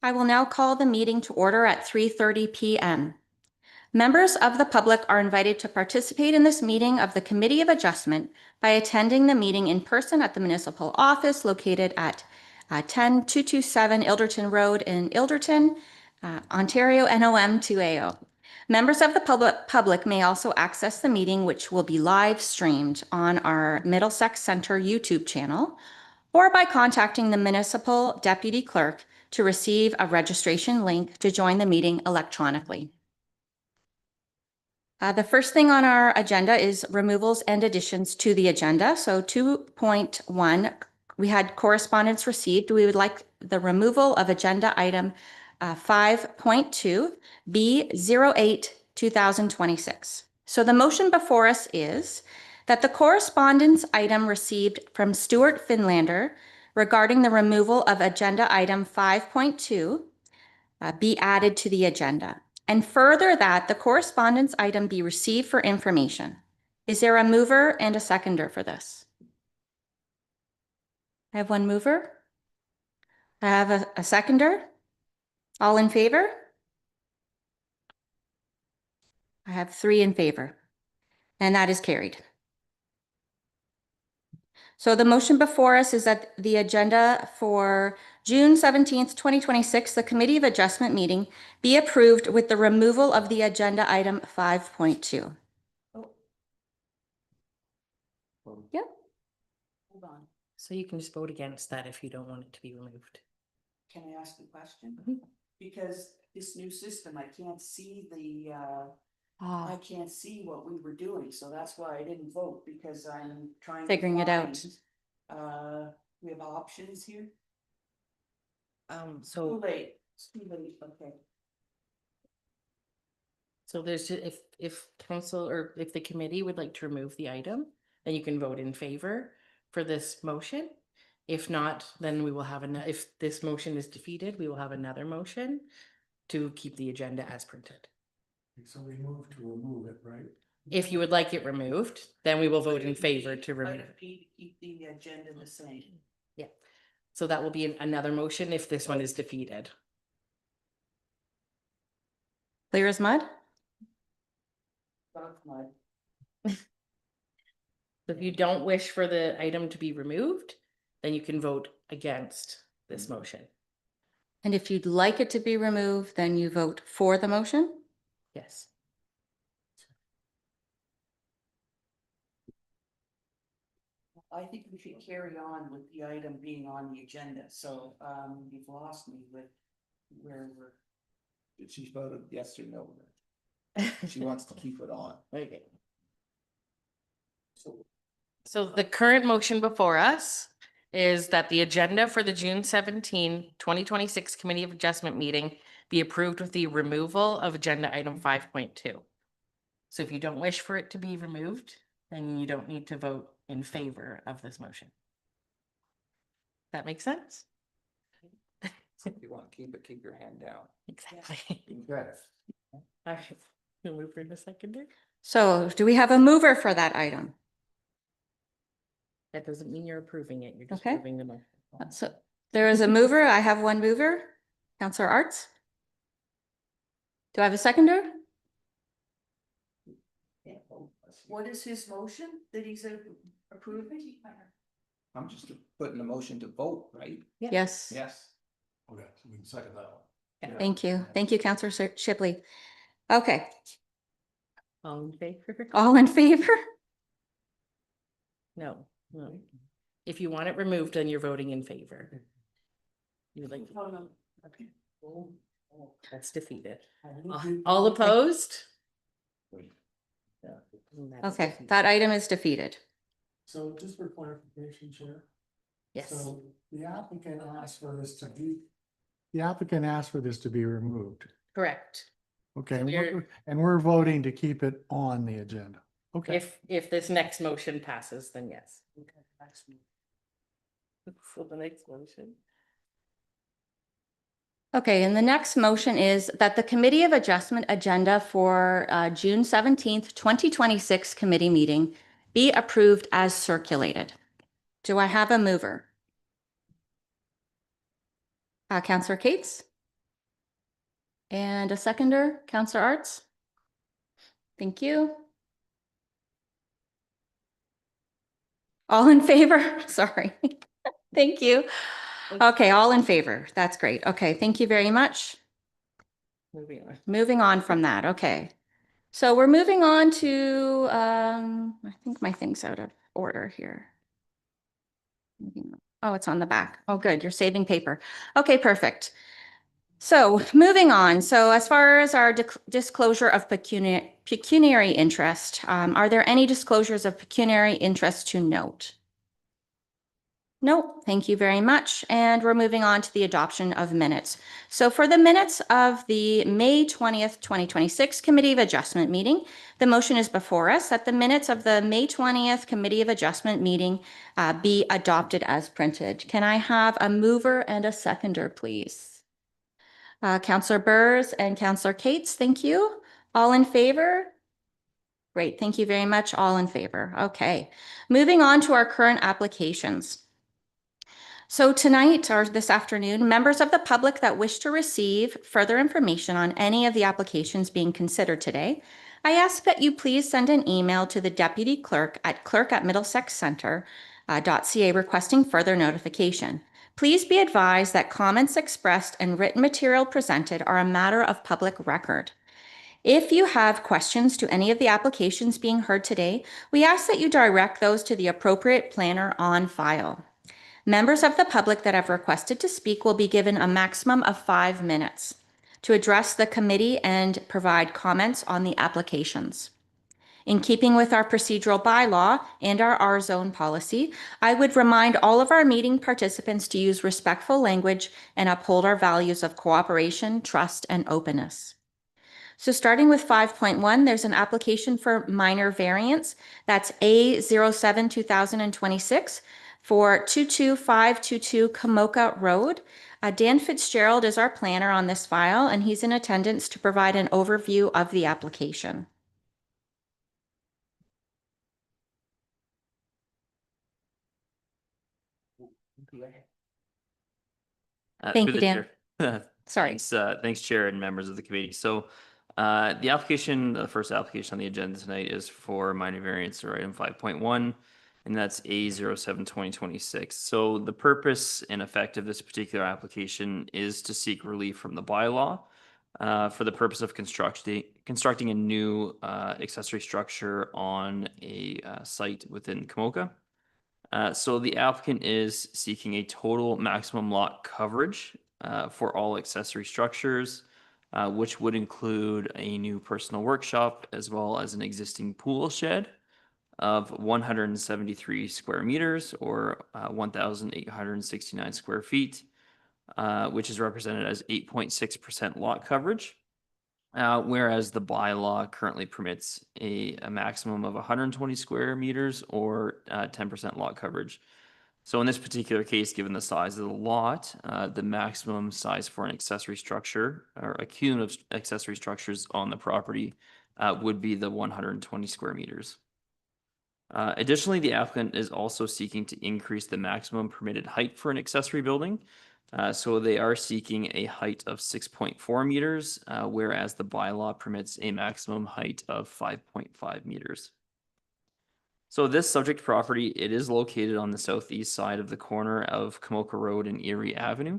I will now call the meeting to order at 3:30 p.m. Members of the public are invited to participate in this meeting of the Committee of Adjustment by attending the meeting in person at the municipal office located at 10227 Ilderton Road in Ilderton, Ontario, NOM 2AO. Members of the public may also access the meeting, which will be live streamed on our Middlesex Centre YouTube channel, or by contacting the municipal deputy clerk to receive a registration link to join the meeting electronically. The first thing on our agenda is removals and additions to the agenda. So 2.1, we had correspondence received. We would like the removal of agenda item 5.2 B08 2026. So the motion before us is that the correspondence item received from Stuart Finlander regarding the removal of agenda item 5.2 be added to the agenda. And further, that the correspondence item be received for information. Is there a mover and a seconder for this? I have one mover. I have a seconder. All in favor? I have 3 in favor, and that is carried. So the motion before us is that the agenda for June 17th, 2026, the Committee of Adjustment meeting be approved with the removal of the agenda item 5.2. Yep. Hold on. So you can just vote against that if you don't want it to be removed. Can I ask a question? Mhm. Because this new system, I can't see the, I can't see what we were doing, so that's why I didn't vote, because I'm trying to Figuring it out. find, we have options here. Too So late, it's too late, okay. there's if council or if the committee would like to remove the item, then you can vote in favor for this motion. If not, then we will have if this motion is defeated, we will have another motion to keep the agenda as printed. So we move to remove it, right? If you would like it removed, then we will vote in favor to remove it. Keep the agenda the same. Yeah. So that will be another motion if this one is defeated. Clear as mud? That's my. So if you don't wish for the item to be removed, then you can vote against this motion. And if you'd like it to be removed, then you vote for the motion? Yes. I think we should carry on with the item being on the agenda, so, you've lost me with where we're. She voted yes or no. She wants to keep it on. Okay. So the current motion before us is that the agenda for the June 17, 2026 Committee of Adjustment meeting be approved with the removal of agenda item 5.2. So if you don't wish for it to be removed, then you don't need to vote in favor of this motion. That makes sense? If you want to keep it, keep your hand down. Exactly. Good. All right. We'll move for a seconder. So do we have a mover for that item? That doesn't mean you're approving it. You're just Okay. approving the motion. So there is a mover. I have one mover. Councillor Arts. Do I have a seconder? What is his motion that he's approving? I'm just putting a motion to vote, right? Yeah. Yes. Yes. Okay, so we can second that one. Thank you. Thank you, Councillor Shipley. Okay. All in favor? All in favor? No, no. If you want it removed, then you're voting in favor. You like, Oh, no. Okay. that's defeated. All opposed? That's Okay, defeated. that item is defeated. So just for clarification, Chair. Yes, So the applicant asked for this to be, removed. correct. Okay, So and we're voting to keep it on the agenda. Okay. If this next motion passes, then yes. So the next motion. Okay, and the next motion is that the Committee of Adjustment agenda for June 17th, 2026 committee meeting be approved as circulated. Do I have a mover? Councillor Cates? And a seconder, Counselor Arts? Thank you. All in favor? Sorry. Thank you. Okay, all in favor. That's great. Okay, thank you very much. Moving on. Moving on from that, okay. So we're moving on to, I think my thing's out of order here. Oh, it's on the back. Oh, good, you're saving paper. Okay, perfect. So moving on. So as far as our disclosure of pecuniary interest, are there any disclosures of pecuniary interest to note? No, thank you very much. And we're moving on to the adoption of minutes. So for the minutes of the May 20th, 2026 Committee of Adjustment meeting, the motion is before us that the minutes of the May 20th Committee of Adjustment meeting be adopted as printed. Can I have a mover and a seconder, please? Councillor Burrs and Councillor Cates, thank you. All in favor? Great, thank you very much. All in favor. Okay. Moving on to our current applications. So tonight or this afternoon, members of the public that wish to receive further information on any of the applications being considered today, I ask that you please send an email to the Deputy Clerk at clerk@middlesexcentre.ca requesting further notification. Please be advised that comments expressed and written material presented are a matter of public record. If you have questions to any of the applications being heard today, we ask that you direct those to the appropriate planner on file. Members of the public that have requested to speak will be given a maximum of 5 minutes to address the committee and provide comments on the applications. In keeping with our procedural bylaw and our R-zone policy, I would remind all of our meeting participants to use respectful language and uphold our values of cooperation, trust, and openness. So starting with 5.1, there's an application for minor variance. That's A07-2026 for 22522 Kamoka Road. Dan Fitzgerald is our planner on this file, and he's in attendance to provide an overview of the application. Thank through you, the Dan. chair. Sorry. Thanks, Chair and members of the committee. So the application, the first application on the agenda tonight is for minor variance or item 5.1, and that's A07-2026. So the purpose and effect of this particular application is to seek relief from the bylaw for the purpose of constructing a new accessory structure on a site within Kamoka. So the applicant is seeking a total maximum lot coverage for all accessory structures, which would include a new personal workshop as well as an existing pool shed of 173 square meters or 1,869 square feet, which is represented as 8.6% lot coverage. Whereas the bylaw currently permits a maximum of 120 square meters or 10% lot coverage. So in this particular case, given the size of the lot, the maximum size for an accessory structure or a cumulative accessory structures on the property would be the 120 square meters. Additionally, the applicant is also seeking to increase the maximum permitted height for an accessory building. So they are seeking a height of 6.4 meters, whereas the bylaw permits a maximum height of 5.5 meters. So this subject property, it is located on the southeast side of the corner of Kamoka Road and Erie Avenue.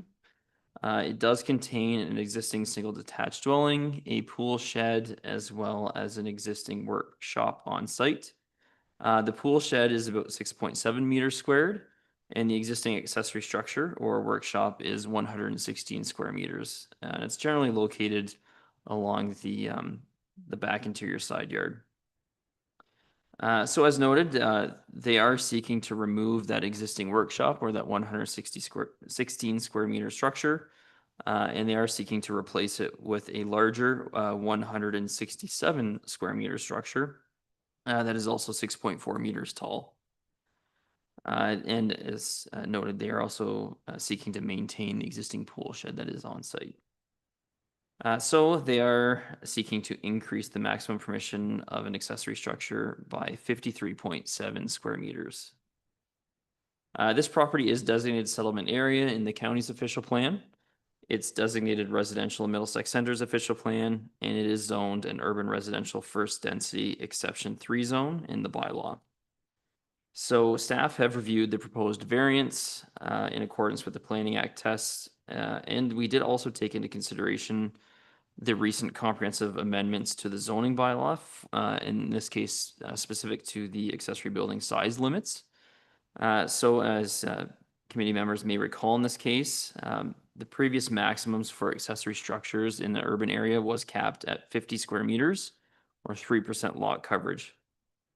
It does contain an existing single detached dwelling, a pool shed, as well as an existing workshop on site. The pool shed is about 6.7 meters squared, and the existing accessory structure or workshop is 116 square meters. And it's generally located along the back interior side yard. So as noted, they are seeking to remove that existing workshop or that 16 square meter structure, and they are seeking to replace it with a larger 167 square meter structure that is also 6.4 meters tall. And as noted, they are also seeking to maintain the existing pool shed that is on site. So they are seeking to increase the maximum permission of an accessory structure by 53.7 square meters. This property is designated settlement area in the county's official plan, It's designated residential Middlesex Center's official plan, and it is zoned an urban residential first density exception 3 zone in the bylaw. So staff have reviewed the proposed variance in accordance with the Planning Act tests, and we did also take into consideration the recent comprehensive amendments to the zoning bylaw, in this case, specific to the accessory building size limits. So as committee members may recall in this case, the previous maximums for accessory structures in the urban area was capped at 50 square meters or 3% lot coverage.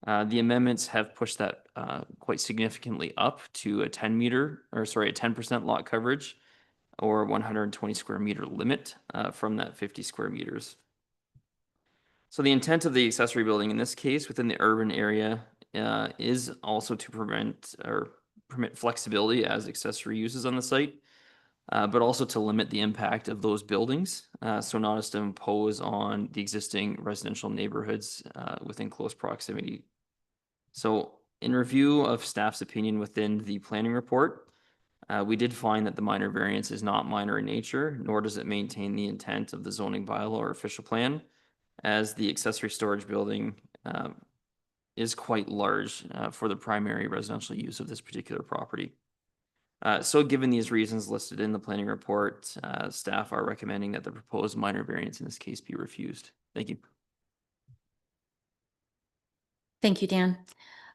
The amendments have pushed that quite significantly up to a 10% lot coverage or 120 square meter limit from that 50 square meters. So the intent of the accessory building in this case within the urban area is also to permit flexibility as accessory uses on the site, but also to limit the impact of those buildings. So not as to impose on the existing residential neighborhoods within close proximity. So in review of staff's opinion within the planning report, we did find that the minor variance is not minor in nature, nor does it maintain the intent of the zoning bylaw or official plan, as the accessory storage building is quite large for the primary residential use of this particular property. So given these reasons listed in the planning report, staff are recommending that the proposed minor variance in this case be refused. Thank you. Thank you, Dan.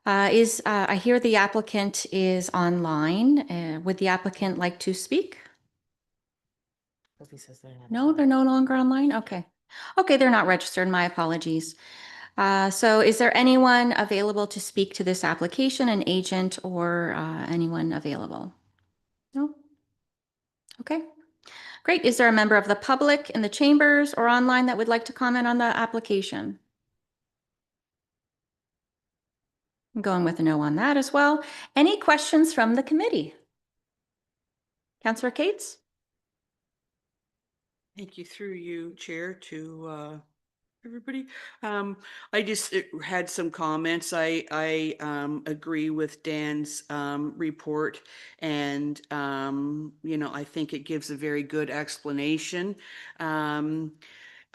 I hear the applicant is online. Would the applicant like to speak? Sophie says they're not. No, they're no longer online? Okay. Okay, they're not registered. My apologies. So is there anyone available to speak to this application, an agent or anyone available? No? Okay, great. Is there a member of the public in the chambers or online that would like to comment on the application? I'm going with a no on that as well. Any questions from the committee? Councillor Cates? Thank you through you, Chair, to everybody. I just had some comments. I agree with Dan's report, and I think it gives a very good explanation.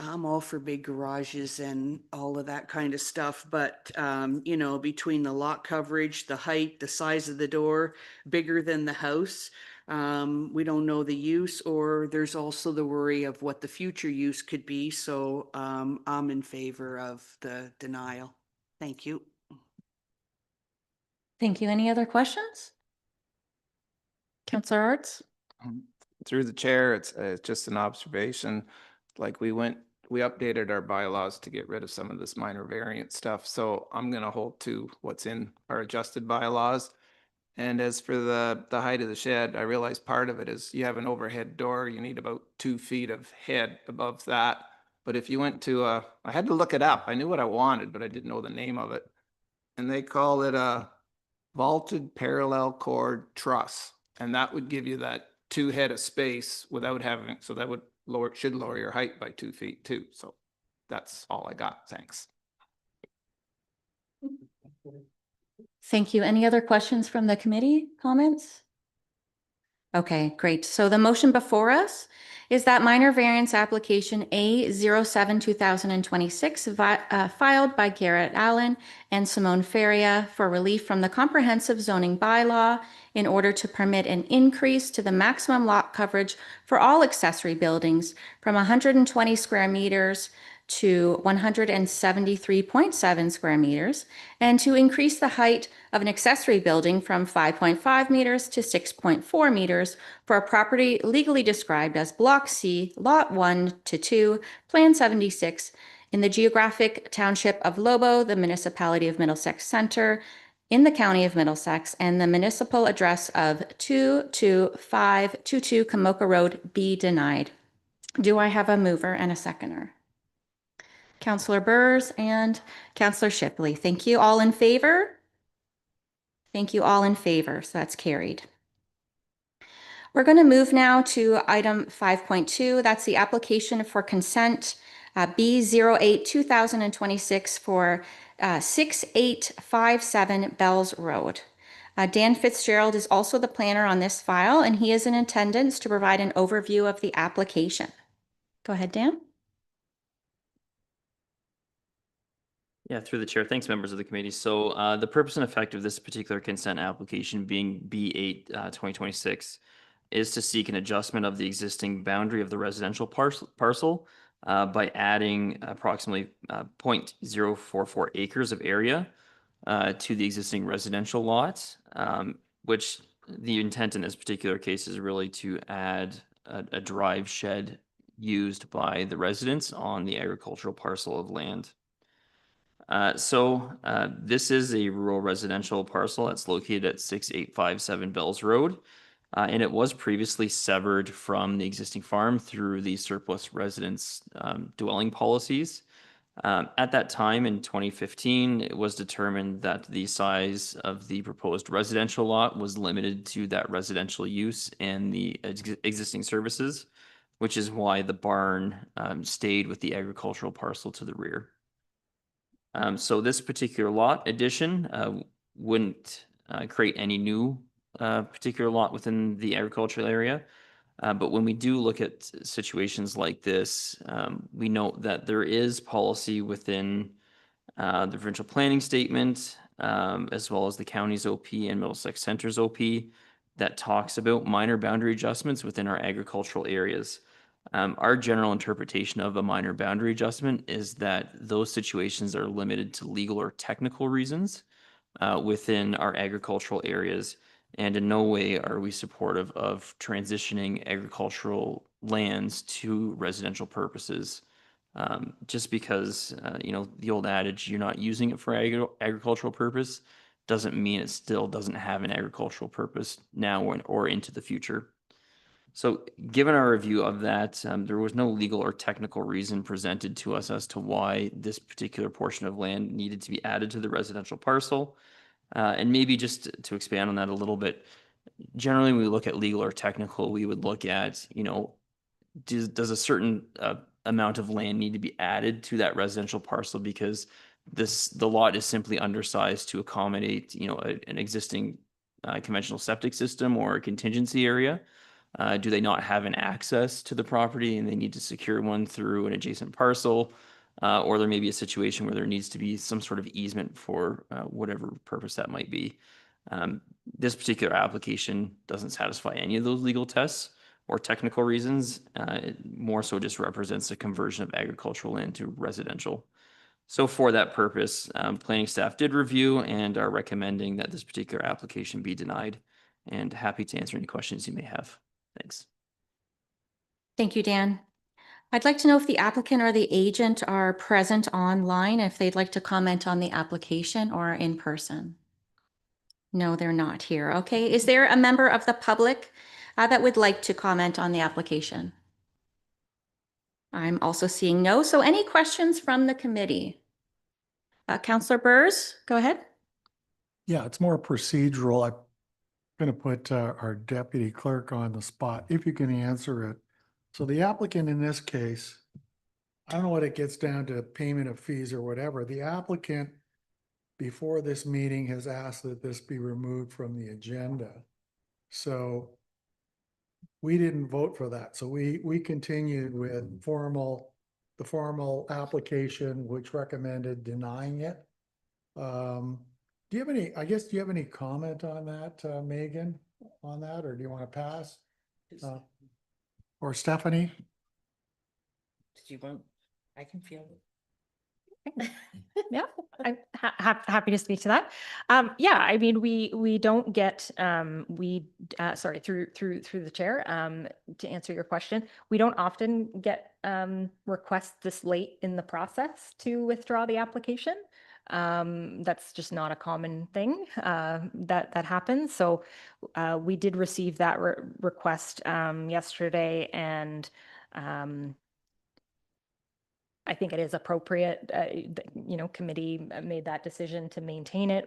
I'm all for big garages and all of that kind of stuff, but between the lot coverage, the height, the size of the door, bigger than the house, we don't know the use, or there's also the worry of what the future use could be. So I'm in favor of the denial. Thank you. Thank you. Any other questions? Councillor Arts? Through the chair, it's just an observation. Like we updated our bylaws to get rid of some of this minor variant stuff. So I'm going to hold to what's in our adjusted bylaws. And as for the height of the shed, I realize part of it is you have an overhead door. You need about 2 feet of head above that. But if you went to I had to look it up. I knew what I wanted, but I didn't know the name of it. And they call it a vaulted parallel cord truss. And that would give you that 2 head of space without having, so that would should lower your height by 2 feet too. So that's all I got. Thanks. Thank you. Any other questions from the committee? Comments? Okay, great. So the motion before us is that minor variance application A07-2026 filed by Garrett Allen and Simone Feria for relief from the comprehensive zoning bylaw in order to permit an increase to the maximum lot coverage for all accessory buildings from 120 square meters to 173.7 square meters, and to increase the height of an accessory building from 5.5 meters to 6.4 meters for a property legally described as Block C, Lot 1 to 2, Plan 76, in the geographic township of Lobo, the municipality of Middlesex Center, in the county of Middlesex, and the municipal address of 22522 Kamoka Road be denied. Do I have a mover and a seconder? Councillor Burrs and Councillor Shipley. Thank you. All in favor? Thank you. All in favor. So that's carried. We're going to move now to item 5.2. That's the application for consent B08-2026 for 6857 Bells Road. Dan Fitzgerald is also the planner on this file, and he is in attendance to provide an overview of the application. Go ahead, Dan. Yeah, through the chair. Thanks, members of the committee. So the purpose and effect of this particular consent application being B8 2026 is to seek an adjustment of the existing boundary of the residential parcel by adding approximately 0.044 acres of area to the existing residential lot, which the intent in this particular case is really to add a drive shed used by the residents on the agricultural parcel of land. This is a rural residential parcel that's located at 6857 Bells Road. And it was previously severed from the existing farm through the surplus residence dwelling policies. At that time in 2015, it was determined that the size of the proposed residential lot was limited to that residential use and the existing services, which is why the barn stayed with the agricultural parcel to the rear. So this particular lot addition wouldn't create any new particular lot within the agricultural area. But when we do look at situations like this, we note that there is policy within the provincial planning statement, as well as the county's OP and Middlesex Center's OP, that talks about minor boundary adjustments within our agricultural areas. Our general interpretation of a minor boundary adjustment is that those situations are limited to legal or technical reasons within our agricultural areas. And in no way are we supportive of transitioning agricultural lands to residential purposes. Just because, the old adage, you're not using it for agricultural purpose, doesn't mean it still doesn't have an agricultural purpose now or into the future. So given our review of that, there was no legal or technical reason presented to us as to why this particular portion of land needed to be added to the residential parcel. And maybe just to expand on that a little bit, generally when we look at legal or technical, we would look at, does a certain amount of land need to be added to that residential parcel because the lot is simply undersized to accommodate, an existing conventional septic system or a contingency area? Do they not have an access to the property and they need to secure one through an adjacent parcel? Or there may be a situation where there needs to be some sort of easement for whatever purpose that might be. This particular application doesn't satisfy any of those legal tests or technical reasons. It more so just represents a conversion of agricultural land to residential. So for that purpose, planning staff did review and are recommending that this particular application be denied, and happy to answer any questions you may have. Thanks. Thank you, Dan. I'd like to know if the applicant or the agent are present online, if they'd like to comment on the application or in person. No, they're not here. Okay. Is there a member of the public that would like to comment on the application? I'm also seeing no. So any questions from the committee? Councillor Burrs, go ahead. Yeah, it's more procedural. I'm going to put our deputy clerk on the spot, if you can answer it. So the applicant in this case, I don't know what it gets down to payment of fees or whatever. The applicant before this meeting has asked that this be removed from the agenda. So we didn't vote for that. So we continued with the formal application, which recommended denying it. Do you have any comment on that, Megan, on that, or do you want to pass? Or Stephanie? Did you want, I can feel it. Yeah, I'm happy to speak to that. Yeah, I mean, we don't get sorry, through the chair, to answer your question, we don't often get requests this late in the process to withdraw the application. That's just not a common thing that happens. So we did receive that request yesterday, and I think it is appropriate, committee made that decision to maintain it.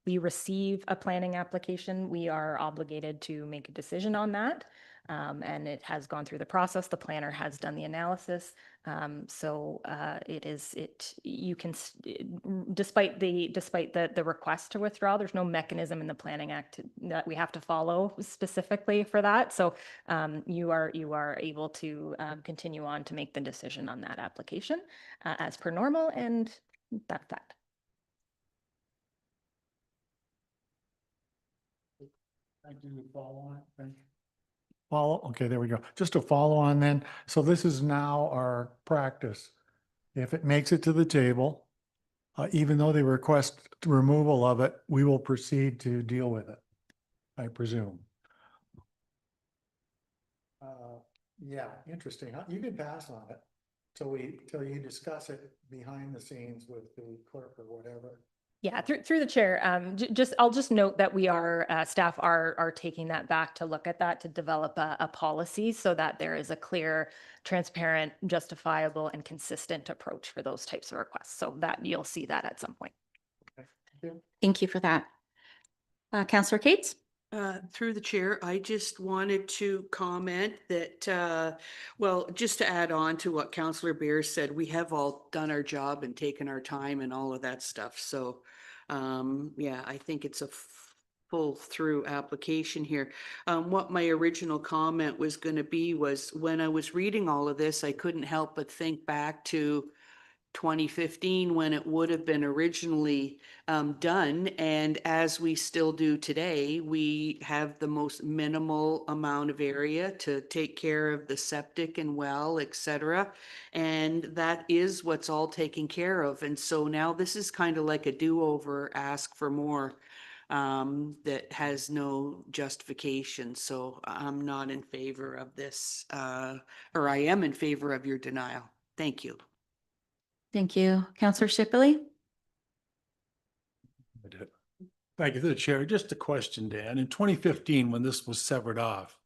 We receive a planning application. We are obligated to make a decision on that. and it has gone through the process. The planner has done the analysis. You can, despite the request to withdraw, there's no mechanism in the Planning Act that we have to follow specifically for that. So you are able to continue on to make the decision on that application as per normal, and that's that. Thank you. Follow on. Thank you. Follow, okay, there we go. Just to follow on then. So this is now our practice. If it makes it to the table, even though they request removal of it, we will proceed to deal with it, I presume. Yeah, interesting. You can pass on it till you discuss it behind the scenes with the clerk or whatever. Yeah, through the chair, I'll just note that we are, staff are taking that back to look at that, to develop a policy so that there is a clear, transparent, justifiable, and consistent approach for those types of requests. So that you'll see that at some point. Okay. Thank you. Thank you for that. Councillor Cates? Through the chair, I just wanted to comment that, well, just to add on to what Councillor Bear said, we have all done our job and taken our time and all of that stuff. So, yeah, I think it's a full through application here. What my original comment was going to be was when I was reading all of this, I couldn't help but think back to 2015 when it would have been originally done. And as we still do today, we have the most minimal amount of area to take care of the septic and well, et cetera. And that is what's all taken care of. And so now this is kind of like a do-over, ask for more, that has no justification. So I'm not in favor of this, or I am in favor of your denial. Thank you. Thank you. Councillor Shipley? Thank you, through the chair. Just a question, Dan. In 2015, when this was severed off,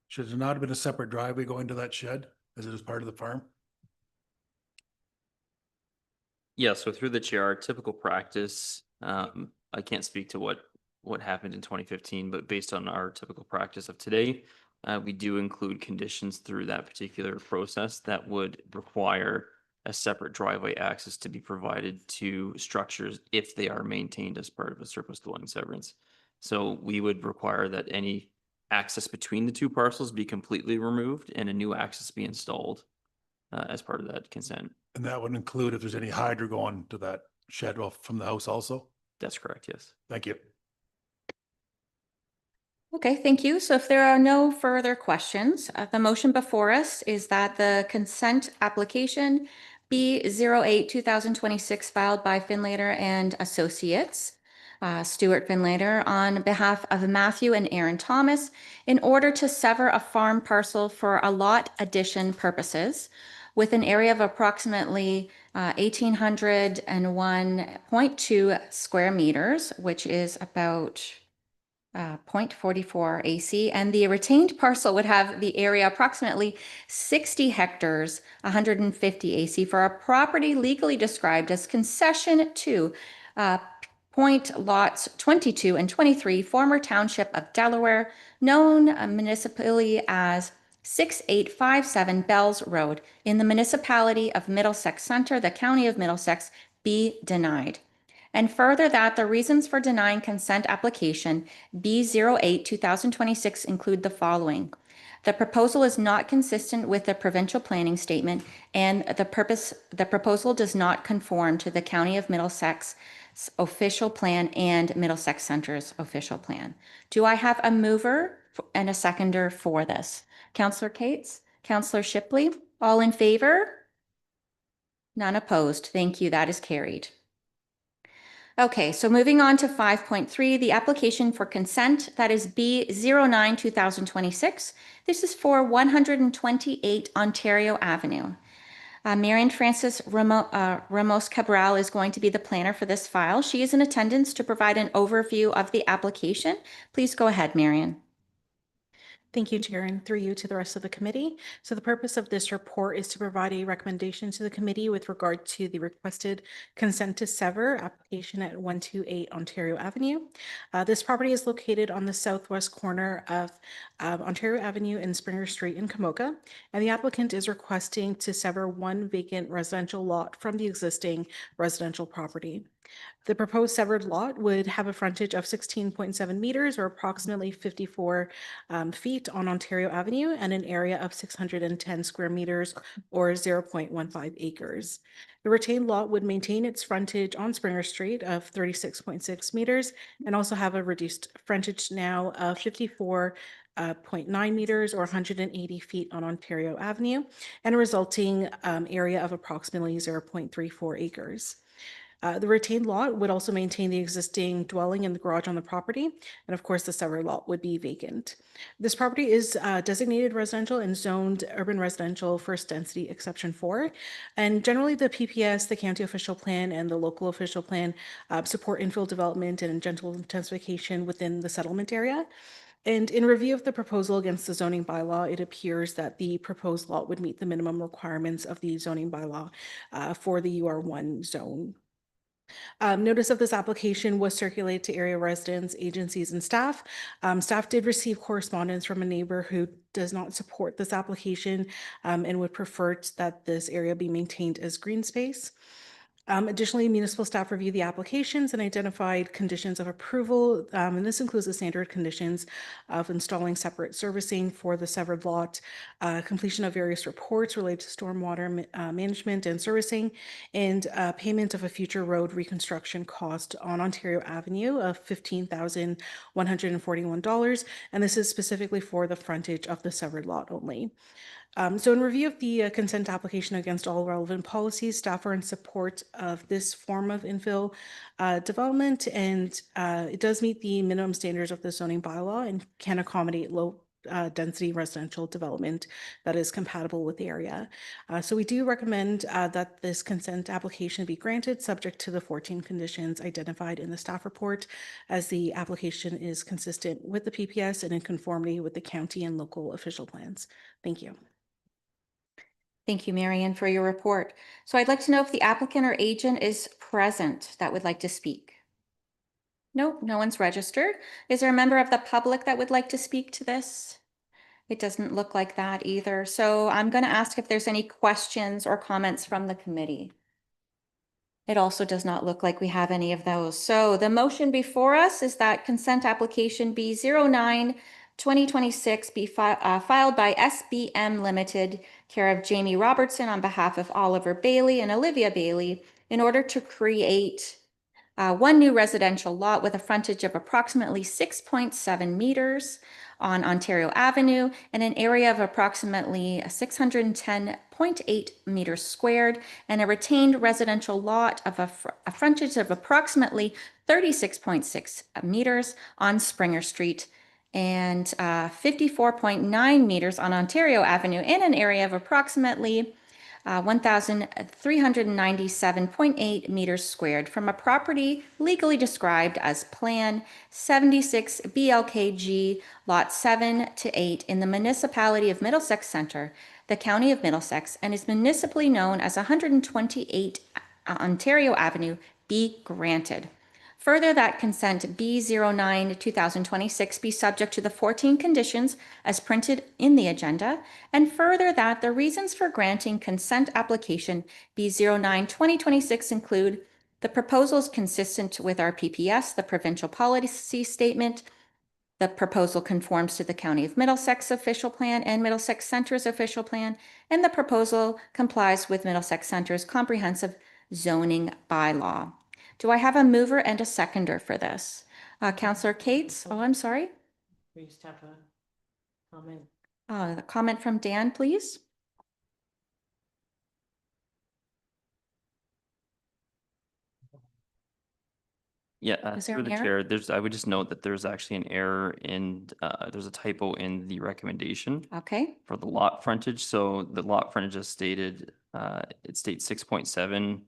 should there not have been a separate driveway going to that shed as it is part of the farm? Yeah, so through the chair, our typical practice, I can't speak to what happened in 2015, but based on our typical practice of today, we do include conditions through that particular process that would require a separate driveway access to be provided to structures if they are maintained as part of a surplus dwelling severance. So we would require that any access between the two parcels be completely removed and a new access be installed as part of that consent. And that would include if there's any hydro going to that shed off from the house also? That's correct, yes. Thank you. Okay, thank you. So if there are no further questions, the motion before us is that the consent application B08-2026 filed by Finlater and Associates, Stuart Finlater, on behalf of Matthew and Aaron Thomas, in order to sever a farm parcel for a lot addition purposes with an area of approximately 1,801.2 square meters, which is about 0.44 AC, and the retained parcel would have the area approximately 60 hectares, 150 AC, for a property legally described as concession to point lots 22 and 23, former township of Delaware, known municipally as 6857 Bells Road, in the municipality of Middlesex Center, the county of Middlesex, be denied. And further, that the reasons for denying consent application B08-2026 include the following. The proposal is not consistent with the provincial planning statement, and the proposal does not conform to the County of Middlesex's official plan and Middlesex Center's official plan. Do I have a mover and a seconder for this? Councillor Cates, Councillor Shipley, all in favor? None opposed. Thank you. That is carried. Okay, so moving on to 5.3, the application for consent, that is B09-2026. This is for 128 Ontario Avenue. Marian Frances Ramos Cabral is going to be the planner for this file. She is in attendance to provide an overview of the application. Please go ahead, Marian. Thank you, Chair, and through you to the rest of the committee. So the purpose of this report is to provide a recommendation to the committee with regard to the requested consent to sever application at 128 Ontario Avenue. This property is located on the southwest corner of Ontario Avenue and Springer Street in Kamoka, and the applicant is requesting to sever one vacant residential lot from the existing residential property. The proposed severed lot would have a frontage of 16.7 meters or approximately 54 feet on Ontario Avenue and an area of 610 square meters or 0.15 acres. The retained lot would maintain its frontage on Springer Street of 36.6 meters and also have a reduced frontage now of 54.9 meters or 180 feet on Ontario Avenue and a resulting area of approximately 0.34 acres. The retained lot would also maintain the existing dwelling and the garage on the property, and of course, the severed lot would be vacant. This property is designated residential and zoned urban residential first density exception 4. And generally, the PPS, the county official plan, and the local official plan support infill development and gentle intensification within the settlement area. And in review of the proposal against the zoning bylaw, it appears that the proposed lot would meet the minimum requirements of the zoning bylaw for the UR1 zone. Notice of this application was circulated to area residents, agencies, and staff. Staff did receive correspondence from a neighbor who does not support this application and would prefer that this area be maintained as green space. Additionally, municipal staff reviewed the applications and identified conditions of approval, and this includes the standard conditions of installing separate servicing for the severed lot, completion of various reports related to stormwater management and servicing, and payment of a future road reconstruction cost on Ontario Avenue of $15,141, and this is specifically for the frontage of the severed lot only. So in review of the consent application against all relevant policies, staff are in support of this form of infill development, and it does meet the minimum standards of the zoning bylaw and can accommodate low density residential development that is compatible with the area. So we do recommend that this consent application be granted subject to the 14 conditions identified in the staff report, as the application is consistent with the PPS and in conformity with the county and local official plans. Thank you. Thank you, Marion, for your report. So I'd like to know if the applicant or agent is present that would like to speak. Nope, no one's registered. Is there a member of the public that would like to speak to this? It doesn't look like that either. So I'm going to ask if there's any questions or comments from the committee. It also does not look like we have any of those. So the motion before us is that consent application B09-2026 be filed by SBM Limited, care of Jamie Robertson on behalf of Oliver Bailey and Olivia Bailey, in order to create one new residential lot with a frontage of approximately 6.7 meters on Ontario Avenue and an area of approximately 610.8 meters squared, and a retained residential lot of a frontage of approximately 36.6 meters on Springer Street and 54.9 meters on Ontario Avenue in an area of approximately 1,397.8 meters squared from a property legally described as Plan 76 BLKG Lot 7 to 8 in the municipality of Middlesex Center, the county of Middlesex, and is municipally known as 128 Ontario Avenue, be granted. Further, that consent B09-2026 be subject to the 14 conditions as printed in the agenda, and further that the reasons for granting consent application B09-2026 include the proposals consistent with our PPS, the provincial policy statement, the proposal conforms to the County of Middlesex official plan and Middlesex Center's official plan, and the proposal complies with Middlesex Center's comprehensive zoning bylaw. Do I have a mover and a seconder for this? Councillor Cates? Oh, I'm sorry. We just have a comment. A comment from Dan, please. Yeah, Is there through an the error? chair, I would just note that there's actually an error in, there's a typo in the recommendation Okay. for the lot frontage. So the lot frontage is stated, it states 6.7.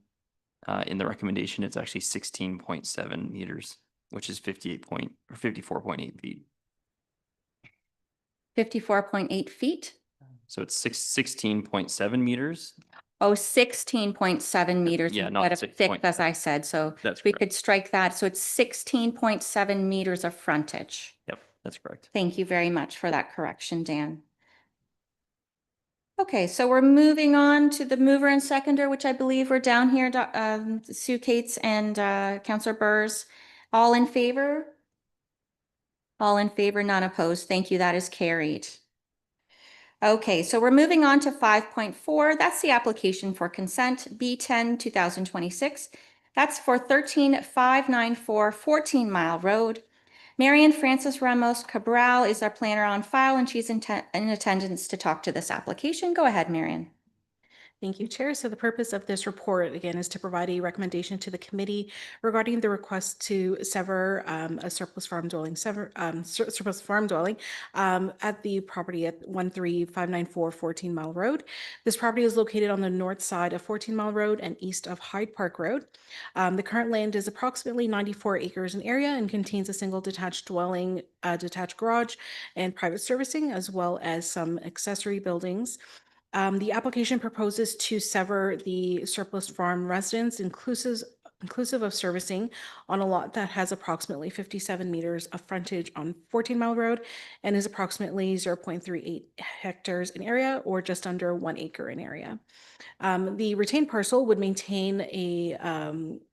In the recommendation, it's actually 16.7 meters, which is 54.8 feet. 54.8 feet. So it's 16.7 meters. Oh, 16.7 meters Yeah, not instead of 6 thick, point- as I said. So That's we correct. could strike that. So it's 16.7 meters of frontage. Yep, that's correct. Thank you very much for that correction, Dan. Okay, so we're moving on to the mover and seconder, which I believe we're down here, Sue Cates and Counselor Burrs. All in favor? All in favor, none opposed. Thank you. That is carried. Okay, so we're moving on to 5.4. That's the application for consent, B10, 2026. That's for 13594 14 Mile Road. Marian Francis Ramos Cabral is our planner on file, and she's in attendance to talk to this application. Go ahead, Marian. Thank you, Chair. So the purpose of this report, again, is to provide a recommendation to the committee regarding the request to sever a surplus farm dwelling, at the property at 13594 14 Mile Road. This property is located on the north side of 14 Mile Road and east of Hyde Park Road. The current land is approximately 94 acres in area and contains a single detached dwelling, detached garage, and private servicing, as well as some accessory buildings. The application proposes to sever the surplus farm residence inclusive of servicing on a lot that has approximately 57 meters of frontage on 14 Mile Road and is approximately 0.38 hectares in area, or just under 1 acre in area. The retained parcel would maintain a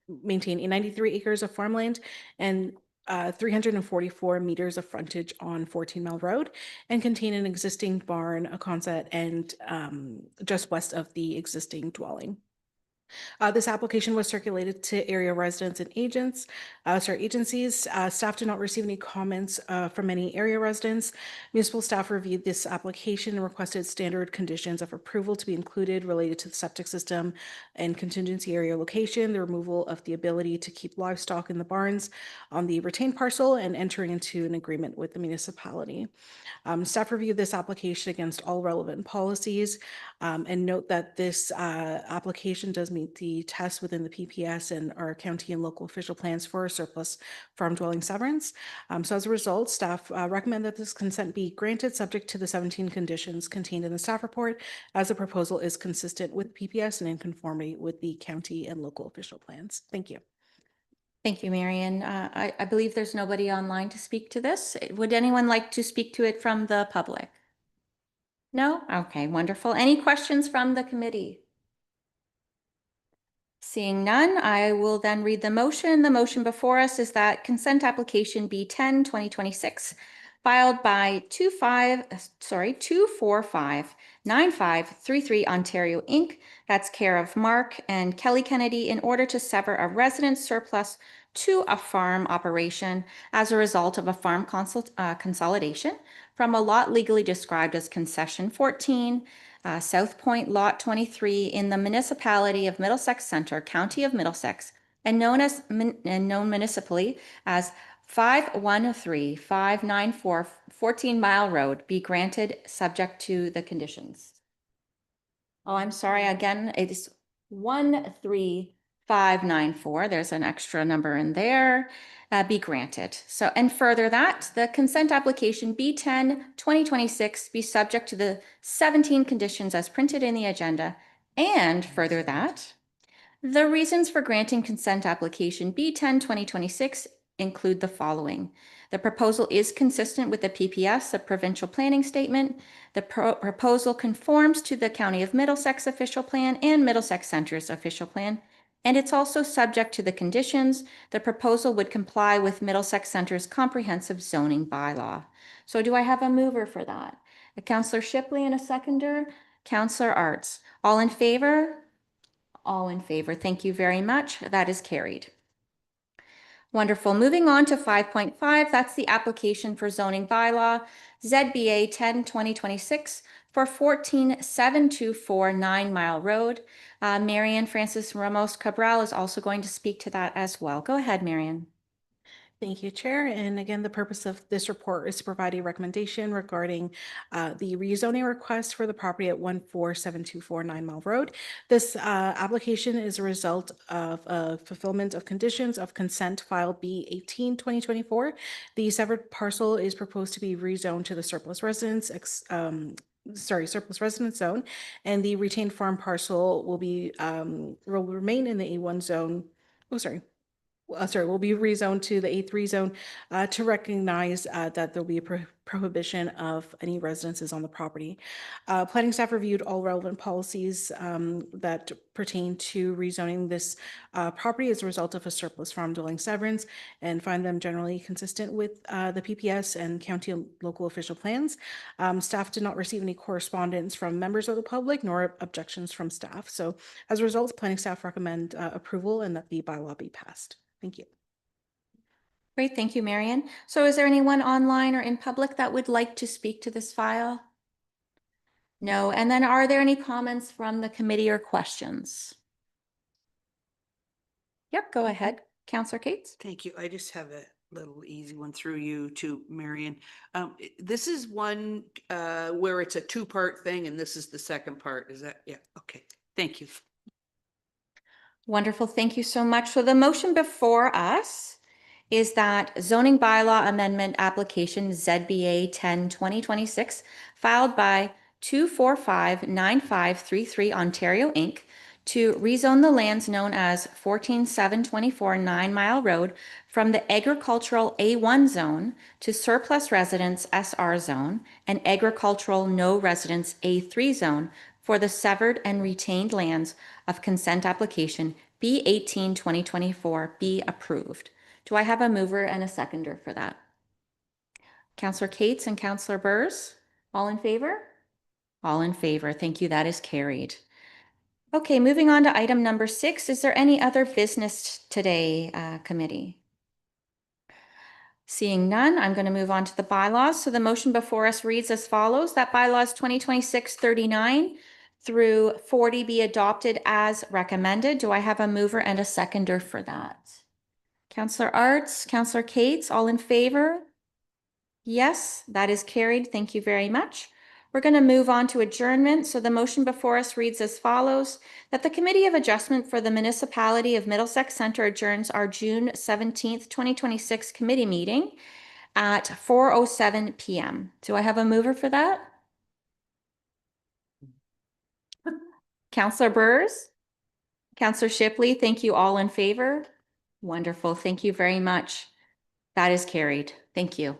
93 acres of farmland and 344 meters of frontage on 14 Mile Road, and contain an existing barn, a quonset, and just west of the existing dwelling. This application was circulated to area residents and agencies. Staff did not receive any comments from any area residents. Municipal staff reviewed this application and requested standard conditions of approval to be included related to the septic system and contingency area location, the removal of the ability to keep livestock in the barns on the retained parcel, and entering into an agreement with the municipality. Staff reviewed this application against all relevant policies, and note that this application does meet the tests within the PPS and our county and local official plans for surplus farm dwelling severance. So as a result, staff recommend that this consent be granted subject to the 17 conditions contained in the staff report, as the proposal is consistent with PPS and in conformity with the county and local official plans. Thank you. Thank you, Marian. I believe there's nobody online to speak to this. Would anyone like to speak to it from the public? No? Okay, wonderful. Any questions from the committee? Seeing none, I will then read the motion. The motion before us is that consent application B10 2026 filed by 2459533 Ontario Inc. That's care of Mark and Kelly Kennedy, in order to sever a residence surplus to a farm operation as a result of a farm consolidation from a lot legally described as concession 14, South Point Lot 23 in the municipality of Middlesex Center, County of Middlesex, and known municipally as 513594 14 Mile Road, be granted subject to the conditions. Oh, I'm sorry. Again, it is 13594. There's an extra number in there. Be granted. So, and further that the consent application B10 2026 be subject to the 17 conditions as printed in the agenda, and further that the reasons for granting consent application B10 2026 include the following. The proposal is consistent with the PPS, the provincial planning statement. The proposal conforms to the County of Middlesex official plan and Middlesex Center's official plan, and it's also subject to the conditions. The proposal would comply with Middlesex Center's comprehensive zoning bylaw. So do I have a mover for that? Councillor Shipley and a seconder? Councillor Arts. All in favor? All in favor. Thank you very much. That is carried. Wonderful. Moving on to 5.5, that's the application for zoning bylaw ZBA 10-2026 for 14724 9 Mile Road. Marian Francis Ramos Cabral is also going to speak to that as well. Go ahead, Marian. Thank you, Chair. And again, the purpose of this report is to provide a recommendation regarding the rezoning request for the property at 14724 9 Mile Road. This application is a result of fulfillment of conditions of consent file B18 2024. The severed parcel is proposed to be rezoned to the surplus residence surplus residence zone, and the retained farm parcel will remain in the A1 zone. Will be rezoned to the A3 zone to recognize that there'll be a prohibition of any residences on the property. Planning staff reviewed all relevant policies that pertain to rezoning this property as a result of a surplus farm dwelling severance and find them generally consistent with the PPS and county and local official plans. Staff did not receive any correspondence from members of the public nor objections from staff. So as a result, planning staff recommend approval and that the bylaw be passed. Thank you. Great, thank you, Marion. So is there anyone online or in public that would like to speak to this file? No, and then are there any comments from the committee or questions? Yep, go ahead, Councillor Cates. Thank you. I just have a little easy one through you to Marion. This is one where it's a two-part thing and this is the second part. Is that? Yeah. Okay. Thank you. Wonderful, thank you so much. So the motion before us is that zoning bylaw amendment application ZBA 10-2026 filed by 2459533 Ontario Inc. to rezone the lands known as 14724 9 Mile Road from the agricultural A1 zone to surplus residence SR zone and agricultural no residence A3 zone for the severed and retained lands of consent application B18 2024 be approved. Do I have a mover and a seconder for that? Councillor Cates and Councillor Burrs, all in favor? All in favor. Thank you. That is carried. Okay, moving on to item number 6. Is there any other business today, committee? Seeing none, I'm going to move on to the bylaws. So the motion before us reads as follows, that bylaws 2026-39 through 40 be adopted as recommended. Do I have a mover and a seconder for that? Councillor Arts, Councillor Cates, all in favor? Yes, that is carried. Thank you very much. We're going to move on to adjournment. So the motion before us reads as follows, that the Committee of Adjustment for the Municipality of Middlesex Centre adjourns our June 17th, 2026 committee meeting at 4:07 p.m. Do I have a mover for that? Councillor Burrs? Councillor Shipley, thank you. All in favor? Wonderful. Thank you very much. That is carried. Thank you.